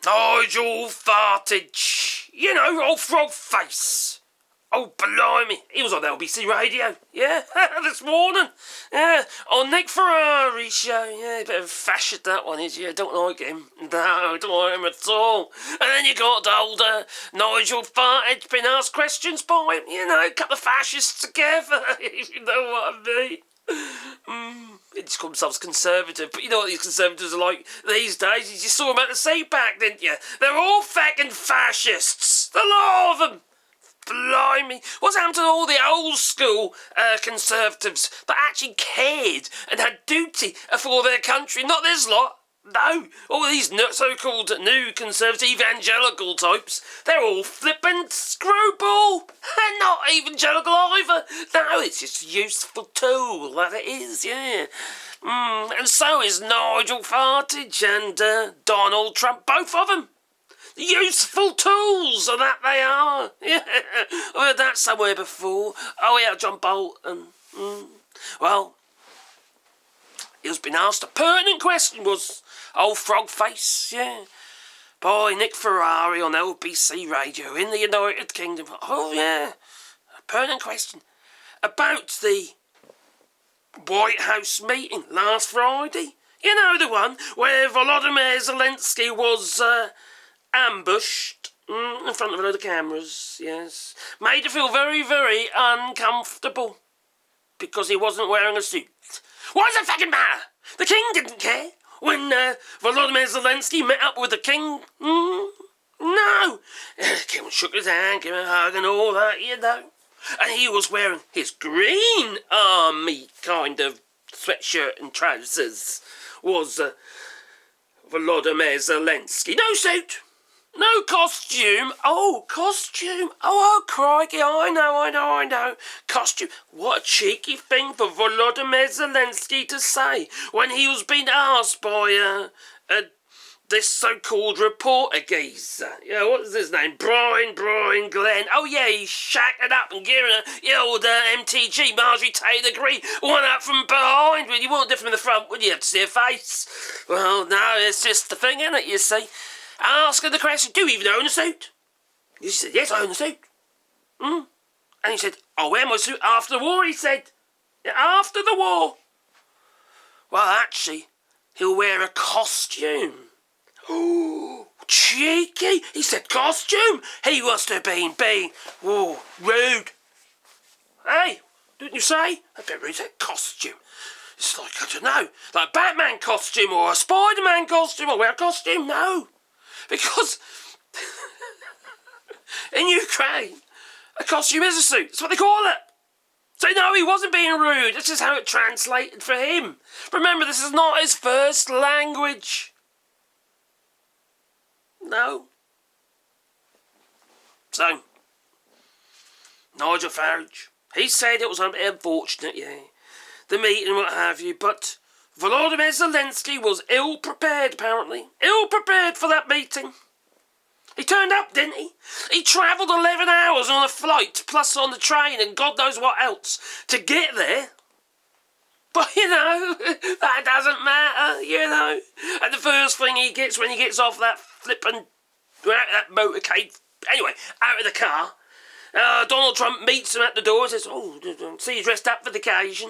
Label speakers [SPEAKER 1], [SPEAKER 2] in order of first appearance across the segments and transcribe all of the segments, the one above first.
[SPEAKER 1] Nigel Farage. You know, old frog face. Oh, blimey. He was on LBC Radio. Yeah, this morning. Yeah, on Nick Ferrari's show. Yeah, a bit of a fascist that one is. Yeah, don't like him. No, don't like him at all. And then you got old Nigel Farage being asked questions by him. You know, a couple of fascists together, if you know what I mean. They just call themselves conservative, but you know what these conservatives are like these days? You just saw them at the seat back, didn't you? They're all fucking fascists. The lot of them. Blimey. What's happened to all the old school conservatives that actually cared and had duty for their country? Not this lot. No. All these so-called new conservative evangelical types, they're all flippin' screwball. And not evangelical either. No, it's just a useful tool, that it is, yeah. And so is Nigel Farage and Donald Trump, both of them. Useful tools, that they are. Yeah, I've heard that somewhere before. Oh yeah, John Bolton. Well, he was being asked a pertinent question, was old frog face, yeah, by Nick Ferrari on LBC Radio in the United Kingdom. Oh yeah, a pertinent question about the White House meeting last Friday. You know, the one where Volodymyr Zelensky was ambushed in front of a load of cameras, yes. Made to feel very, very uncomfortable because he wasn't wearing a suit. What does it fucking matter? The king didn't care when Volodymyr Zelensky met up with the king. No. Came and shook his hand, gave him a hug and all that, you know. And he was wearing his green army kind of sweatshirt and trousers. Was Volodymyr Zelensky. No suit. No costume. Oh, costume. Oh, crikey. I know. Costume. What a cheeky thing for Volodymyr Zelensky to say when he was being asked by this so-called reporter geezer. Yeah, what's his name? Brian Glenn. Oh, yeah, he's shacking up and giving the old MTG, Marjorie Taylor Greene, one up from behind. Well, you wouldn't do from in the front, would you? Have to see her face. Well, no, it's just the thing, isn't it, you see? Asking the question, do you even own a suit? He said, yes, I own a suit. And he said, I'll wear my suit after the war, he said. Yeah, after the war. Well, actually, he'll wear a costume. Oh, cheeky. He said costume. He must have been being, rude. Hey, didn't you say? I bet he said costume. It's like, I don't know, like a Batman costume or a Spider-Man costume. I'll wear a costume. No. Because in Ukraine, a costume is a suit. That's what they call it. So no, he wasn't being rude. That's just how it translated for him. Remember, this is not his first language. No. So, Nigel Farage, he said it was a bit unfortunate, yeah, the meeting and what have you, but Volodymyr Zelensky was ill-prepared, apparently. Ill-prepared for that meeting. He turned up, didn't he? He travelled 11 hours on a flight, plus on the train and God knows what else, to get there. But, you know, that doesn't matter, you know. And the first thing he gets when he gets off that flippin' that motorcade, anyway, out of the car, Donald Trump meets him at the door and says, see you dressed up for the occasion.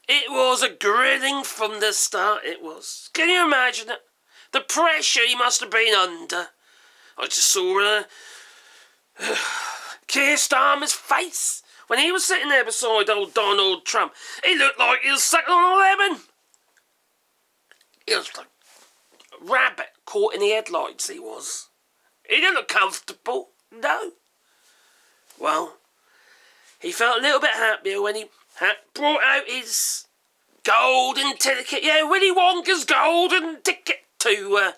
[SPEAKER 1] It was a grinning from the start, it was. Can you imagine it? The pressure he must have been under. I just saw Keir Starmer's face when he was sitting there beside old Donald Trump. He looked like he was sucking on a lemon. He was like a rabbit caught in the headlights, he was. He didn't look comfortable, no. Well, he felt a little bit happier when he brought out his golden ticket. Yeah, Willy Wonka's golden ticket to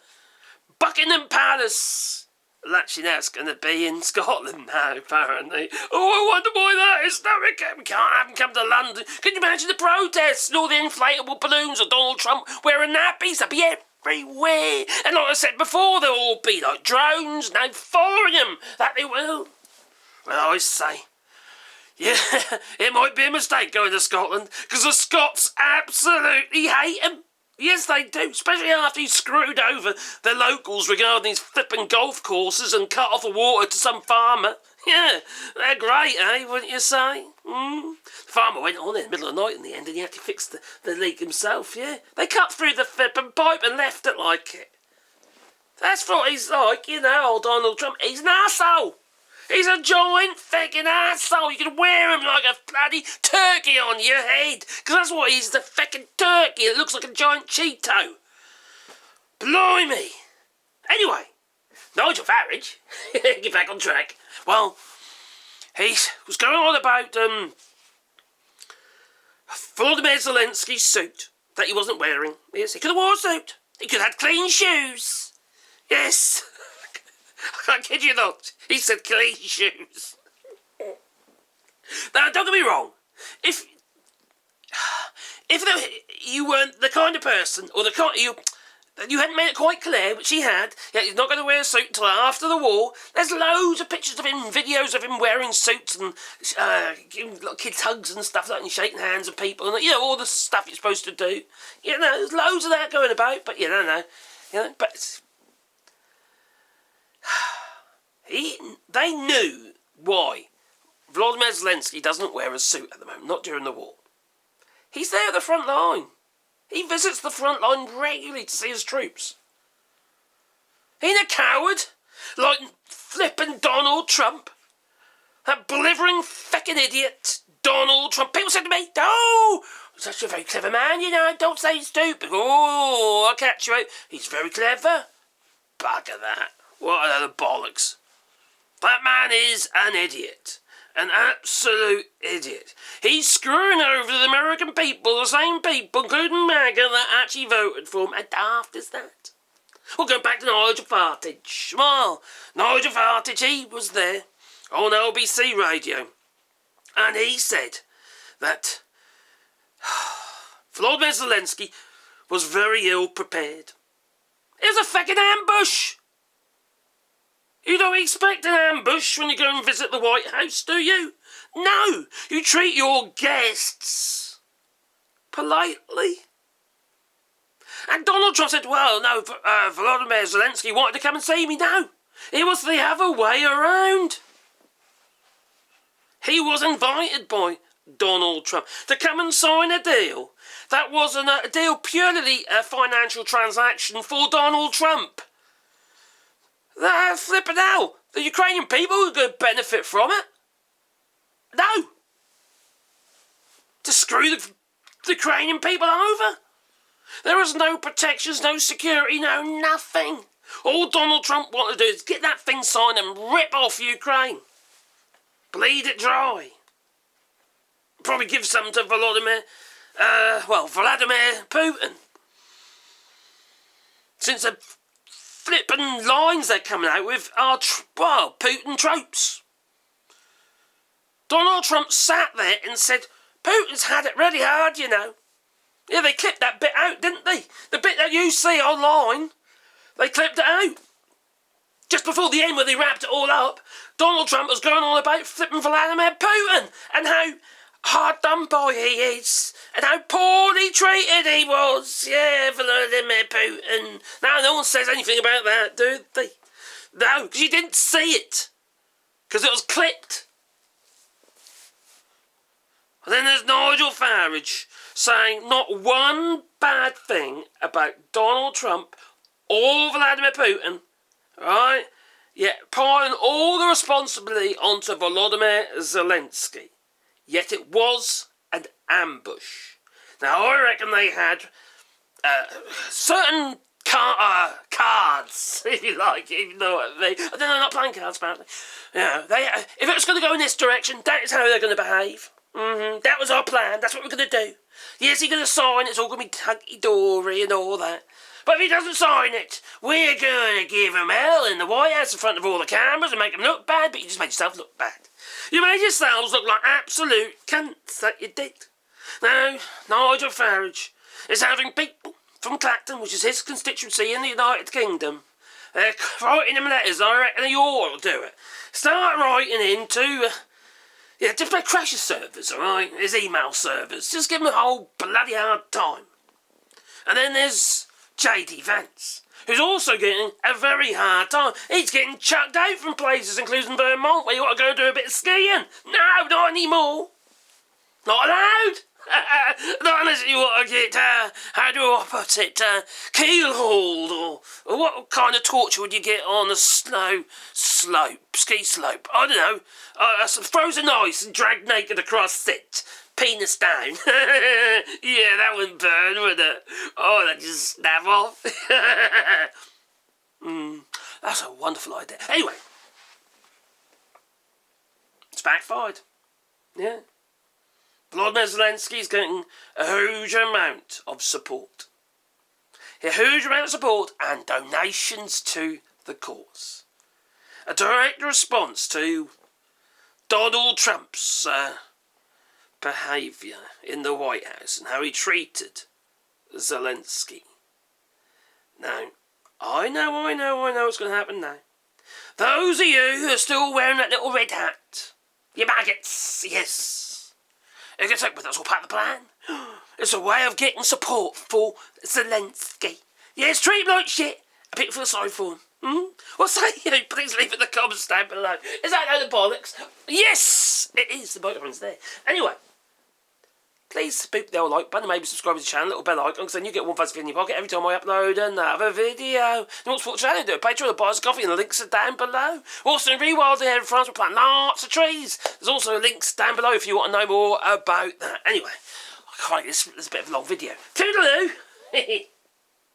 [SPEAKER 1] Buckingham Palace. Well, actually, that's going to be in Scotland now, apparently. Oh, I wonder why that is. No, we can't have him come to London. Can you imagine the protests and all the inflatable balloons of Donald Trump wearing nappies? They'll be everywhere. And like I said before, they'll all be like drones, no firing them. That they will. Well, I say, yeah, it might be a mistake going to Scotland, because the Scots absolutely hate him. Yes, they do, especially after he screwed over the locals regarding his flipping golf courses and cut off the water to some farmer. Yeah, they're great, eh, wouldn't you say? The farmer went on in the middle of the night in the end and he had to fix the leak himself, yeah. They cut through the flipping pipe and left it like it. That's what he's like, you know, old Donald Trump. He's an arsehole. He's a giant fucking arsehole. You can wear him like a bloody turkey on your head. Because that's what he's, the fucking turkey. It looks like a giant Cheeto. Blimey. Anyway, Nigel Farage, get back on track. Well, he was going on about Volodymyr Zelensky's suit that he wasn't wearing. Yes, he could have worn a suit. He could have had clean shoes. Yes. I kid you not. He said clean shoes. Now, don't get me wrong. If you weren't the kind of person, or you hadn't made it quite clear, which he had, yeah, he's not going to wear a suit until after the war. There's loads of pictures of him, videos of him wearing suits and giving kids hugs and stuff like that, and shaking hands with people, and all the stuff you're supposed to do. There's loads of that going about, but but they knew why Volodymyr Zelensky doesn't wear a suit at the moment, not during the war. He's there at the front line. He visits the front line regularly to see his troops. He ain't a coward, like flippin' Donald Trump. That blithering feckin' idiot, Donald Trump. People said to me, "Oh, such a very clever man, don't say he's stupid." Oh, I'll catch you out. He's very clever. Bugger that. What a load of bollocks. That man is an idiot. An absolute idiot. He's screwing over the American people, the same people, including MAGA, that actually voted for him. And daft is that? We'll go back to Nigel Farage. Well, Nigel Farage, he was there on LBC radio. And he said that Volodymyr Zelensky was very ill prepared. It was a fucking ambush. You don't expect an ambush when you go and visit the White House, do you? No, you treat your guests politely. And Donald Trump said, well, no, Volodymyr Zelensky wanted to come and see me. No, it was the other way around. He was invited by Donald Trump to come and sign a deal that wasn't a deal, purely a financial transaction for Donald Trump. Flippin' hell, the Ukrainian people are going to benefit from it. No. To screw the Ukrainian people over. There was no protections, no security, no nothing. All Donald Trump wanted to do is get that thing signed and rip off Ukraine. Bleed it dry. Probably give some to Vladimir Putin. Since the flippin' lines they're coming out with are, Putin tropes. Donald Trump sat there and said, Putin's had it really hard, Yeah, they clipped that bit out, didn't they? The bit that you see online, they clipped it out. Just before the end, where they wrapped it all up, Donald Trump was going on about flipping Vladimir Putin and how hard done by he is and how poorly treated he was. Yeah, Vladimir Putin. Now, no one says anything about that, do they? No, because you didn't see it. Because it was clipped. And then there's Nigel Farage saying not one bad thing about Donald Trump or Vladimir Putin, right? Yet piling all the responsibility onto Volodymyr Zelensky. Yet it was an ambush. Now, I reckon they had certain cards, if you like, even though they're not playing cards, apparently. If it was going to go in this direction, that is how they're going to behave. That was our plan. That's what we're going to do. Yes, he's going to sign. It's all going to be hunky-dory and all that. But if he doesn't sign it, we're going to give him hell in the White House in front of all the cameras and make him look bad, but you just made yourself look bad. You made yourselves look like absolute cunts that you did. Now, Nigel Farage is having people from Clacton, which is his constituency in the United Kingdom, writing him letters. I reckon he ought to do it. Start writing in to... just crash his servers, alright? His email servers. Just give him a whole bloody hard time. And then there's J.D. Vance, who's also getting a very hard time. He's getting chucked out from places, including Vermont, where you want to go do a bit of skiing. No, not anymore. Not allowed. Not unless you want to get, how do I put it, keel hauled, or what kind of torture would you get on a slow slope, ski slope? I don't know, some frozen ice and dragged naked across it, penis down. Yeah, that would burn, wouldn't it? Oh, that just snap off. That's a wonderful idea. Anyway, it's backfired. Yeah. Vladimir Zelensky is getting a huge amount of support. A huge amount of support and donations to the cause. A direct response to Donald Trump's behaviour in the White House and how he treated Zelensky. Now, I know what's going to happen now. Those of you who are still wearing that little red hat, you maggots, yes. You can take with us all part of the plan. It's a way of getting support for Zelensky. Yes, treat him like shit. A bit feel sorry for him. What say you? Please leave it in the comments down below. Is that no the bollocks? Yes, it is. The microphone's there. Anyway, please boop the old like button, maybe subscribe to the channel, little bell icon, because then you get one fast video in your pocket every time I upload another video. You want to support the channel? Do a Patreon or buy us a coffee, and the links are down below. Also, in Rewilding here in France, we're planting lots of trees. There's also links down below if you want to know more about that. Anyway, I can't. This is a bit of a long video. Toodaloo!